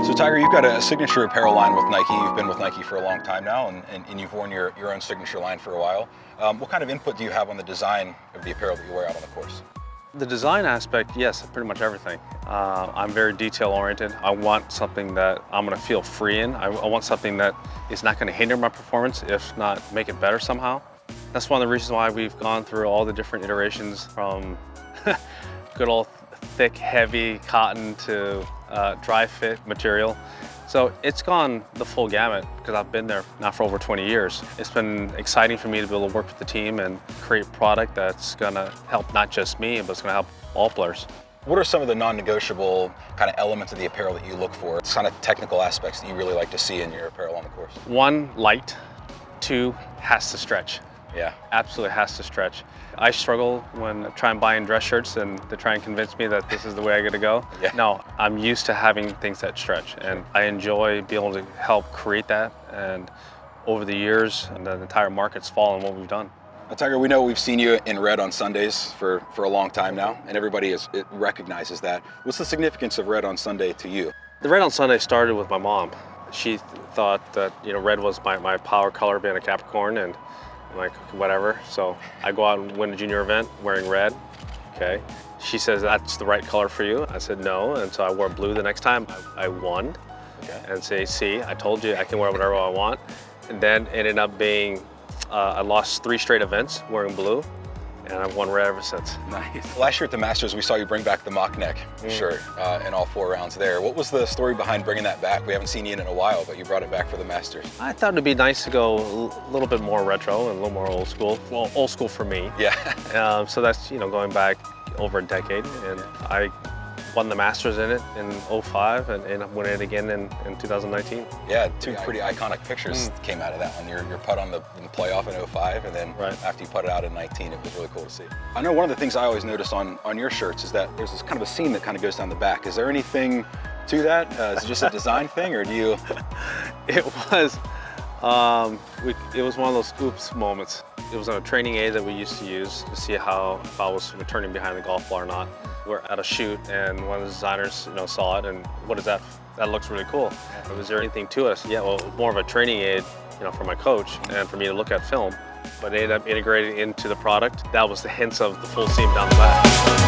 So Tiger, you've got a signature apparel line with Nike. You've been with Nike for a long time now, and you've worn your own signature line for a while. What kind of input do you have on the design of the apparel that you wear out on the course? The design aspect, yes, pretty much everything. I'm very detail oriented. I want something that I'm gonna feel free in. I want something that is not gonna hinder my performance, if not make it better somehow. That's one of the reasons why we've gone through all the different iterations from good old thick, heavy cotton to dry fit material. So it's gone the full gamut because I've been there now for over 20 years. It's been exciting for me to be able to work with the team and create a product that's gonna help not just me, but it's gonna help all players. What are some of the non-negotiable kind of elements of the apparel that you look for? It's kind of technical aspects that you really like to see in your apparel on the course. One, light. Two, has to stretch. Yeah. Absolutely has to stretch. I struggle when I try and buy in dress shirts and they try and convince me that this is the way I gotta go. Yeah. No, I'm used to having things that stretch, and I enjoy being able to help create that. And over the years, and the entire market's following what we've done. Now, Tiger, we know we've seen you in red on Sundays for a long time now, and everybody recognizes that. What's the significance of red on Sunday to you? The red on Sunday started with my mom. She thought that red was my power color, being a Capricorn, and I'm like, whatever. So I go out and win a junior event wearing red. Okay. She says, that's the right color for you. I said no, and so I wore blue the next time I won. Okay. And say, see, I told you I can wear whatever I want. And then it ended up being, I lost 3 straight events wearing blue, and I've won red ever since. Nice. Last year at the Masters, we saw you bring back the mock neck shirt in all 4 rounds there. What was the story behind bringing that back? We haven't seen you in a while, but you brought it back for the Masters. I thought it'd be nice to go a little bit more retro and a little more old school. Well, old school for me. Yeah. So that's, going back over a decade, and I won the Masters in it in 05 and won it again in 2019. Yeah, 2 pretty iconic pictures came out of that one. Your putt in the playoff in 05, and then after you put it out in 19, it was really cool to see. I know one of the things I always notice on your shirts is that there's this kind of a seam that kind of goes down the back. Is there anything to that? Is it just a design thing, or do you? It was one of those oops moments. It was on a training aid that we used to use to see if I was returning behind the golf ball or not. We're at a shoot, and one of the designers, saw it, and what is that? That looks really cool. Was there anything to it? Yeah, well, more of a training aid, for my coach and for me to look at film. But it ended up integrating into the product. That was the hints of the full seam down the back.